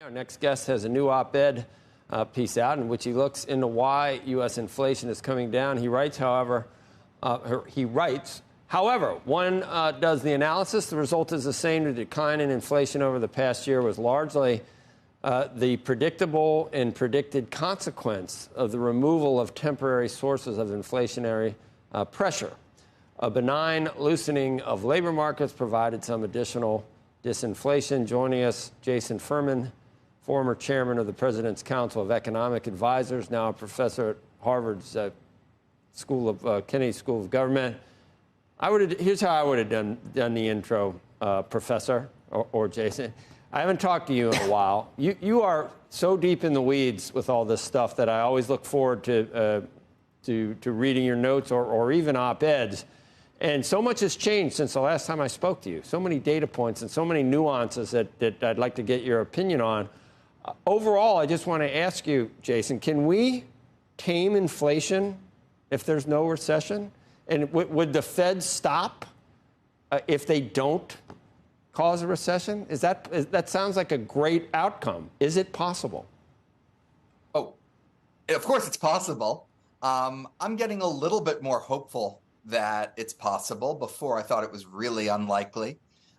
Our next guest has a new op-ed piece out in which he looks into why U.S. inflation is coming down. He writes, however, one does the analysis. The result is the same. The decline in inflation over the past year was largely the predictable and predicted consequence of the removal of temporary sources of inflationary pressure. A benign loosening of labor markets provided some additional disinflation. Joining us, Jason Furman, former chairman of the President's Council of Economic Advisors, now a professor at Harvard's Kennedy School of Government. Here's how I would have done the intro, Professor or Jason. I haven't talked to you in a while. You are so deep in the weeds with all this stuff that I always look forward to reading your notes or even op-eds. And so much has changed since the last time I spoke to you. So many data points and so many nuances that I'd like to get your opinion on. Overall, I just want to ask you, Jason, can we tame inflation if there's no recession? And would the Fed stop if they don't cause a recession? That sounds like a great outcome. Is it possible? Oh, of course it's possible. I'm getting a little bit more hopeful that it's possible. Before, I thought it was really unlikely.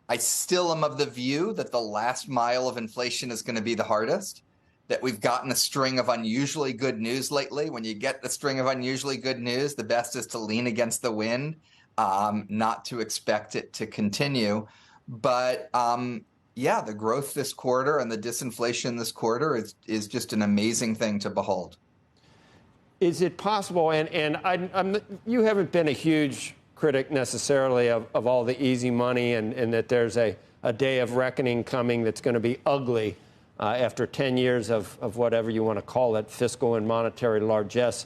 I still am of the view that the last mile of inflation is going to be the hardest, that we've gotten a string of unusually good news lately. When you get the string of unusually good news, the best is to lean against the wind, not to expect it to continue. But yeah, the growth this quarter and the disinflation this quarter is just an amazing thing to behold. Is it possible, and you haven't been a huge critic necessarily of all the easy money and that there's a day of reckoning coming that's going to be ugly after 10 years of whatever you want to call it, fiscal and monetary largesse.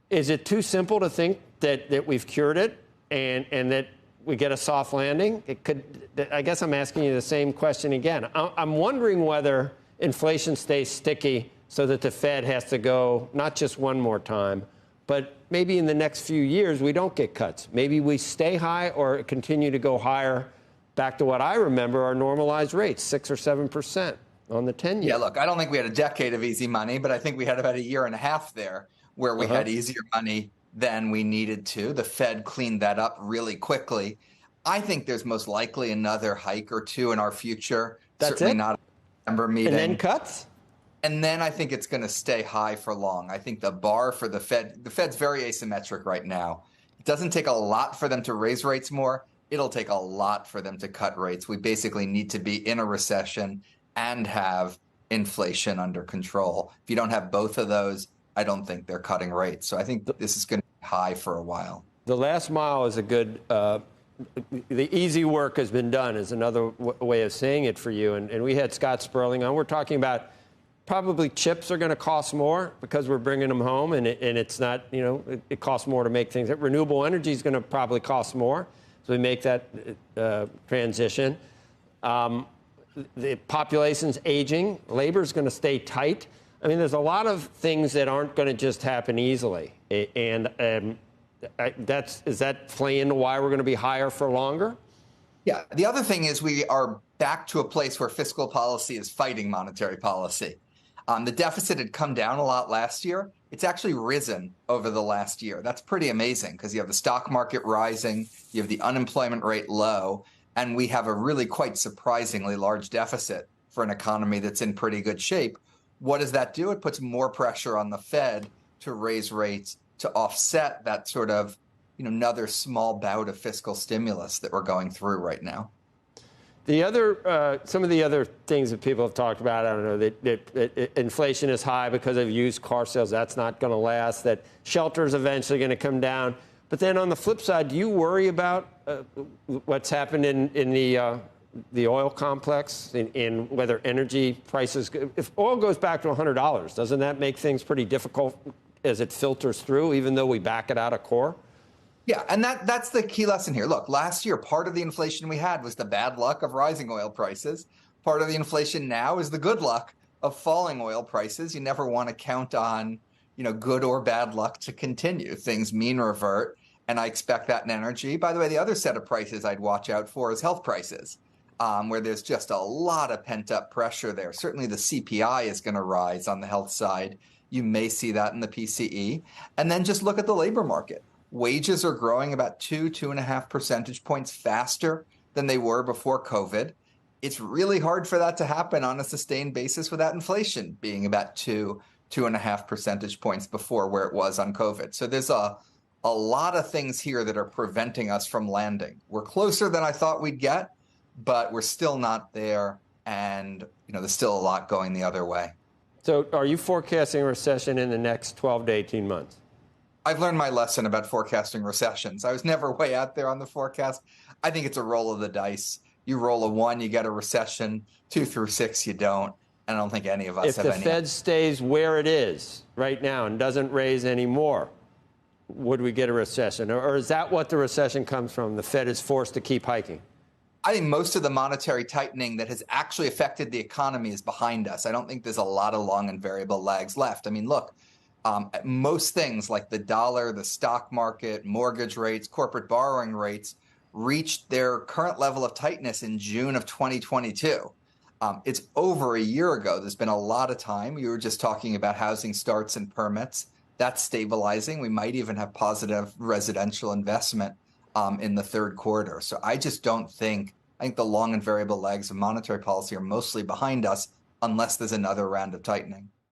Is it too simple to think that we've cured it and that we get a soft landing? I guess I'm asking you the same question again. I'm wondering whether inflation stays sticky so that the Fed has to go not just one more time, but maybe in the next few years we don't get cuts. Maybe we stay high or continue to go higher back to what I remember are normalized rates, 6 or 7% on the 10-year. Yeah, look, I don't think we had a decade of easy money, but I think we had about a year and a half there where we had easier money than we needed to. The Fed cleaned that up really quickly. I think there's most likely another hike or two in our future. That's certainly it? Not a December meeting. And then cuts? And then I think it's going to stay high for long. I think the bar for the Fed's very asymmetric right now. It doesn't take a lot for them to raise rates more. It'll take a lot for them to cut rates. We basically need to be in a recession and have inflation under control. If you don't have both of those, I don't think they're cutting rates. So I think this is going to be high for a while. The last mile is a good, the easy work has been done is another way of saying it for you. And we had Scott Sperling on. We're talking about probably chips are going to cost more because we're bringing them home, and it's not, it costs more to make things. Renewable energy is going to probably cost more, so we make that transition. The population's aging. Labor is going to stay tight. I mean, there's a lot of things that aren't going to just happen easily, and does that play into why we're going to be higher for longer? Yeah. The other thing is we are back to a place where fiscal policy is fighting monetary policy. The deficit had come down a lot last year. It's actually risen over the last year. That's pretty amazing because you have the stock market rising, you have the unemployment rate low, and we have a really quite surprisingly large deficit for an economy that's in pretty good shape. What does that do? It puts more pressure on the Fed to raise rates to offset that sort of, another small bout of fiscal stimulus that we're going through right now. The other, some of the other things that people have talked about, I don't know, that inflation is high because of used car sales. That's not going to last. That shelter is eventually going to come down. But then on the flip side, do you worry about what's happened in the oil complex, in whether energy prices, if oil goes back to $100, doesn't that make things pretty difficult as it filters through, even though we back it out of core? Yeah, and that's the key lesson here. Look, last year, part of the inflation we had was the bad luck of rising oil prices. Part of the inflation now is the good luck of falling oil prices. You never want to count on, good or bad luck to continue. Things mean revert, and I expect that in energy. By the way, the other set of prices I'd watch out for is health prices. where there's just a lot of pent-up pressure there. Certainly the CPI is going to rise on the health side. You may see that in the PCE. And then just look at the labor market. Wages are growing about 2.5 percentage points faster than they were before COVID. It's really hard for that to happen on a sustained basis without inflation being about 2.5 percentage points before where it was on COVID. So there's a lot of things here that are preventing us from landing. We're closer than I thought we'd get, but we're still not there. And there's still a lot going the other way. So are you forecasting a recession in the next 12 to 18 months? I've learned my lesson about forecasting recessions. I was never way out there on the forecast. I think it's a roll of the dice. You roll a 1, you get a recession. 2 through 6, you don't. And I don't think any of us have any. If the Fed stays where it is right now and doesn't raise any more, would we get a recession? Or is that what the recession comes from? The Fed is forced to keep hiking? I think most of the monetary tightening that has actually affected the economy is behind us. I don't think there's a lot of long and variable lags left. I mean, look, most things like the dollar, the stock market, mortgage rates, corporate borrowing rates reached their current level of tightness in June of 2022. It's over a year ago. There's been a lot of time. You were just talking about housing starts and permits. That's stabilizing. We might even have positive residential investment in the third quarter. So I just don't think, I think the long and variable legs of monetary policy are mostly behind us unless there's another round of tightening.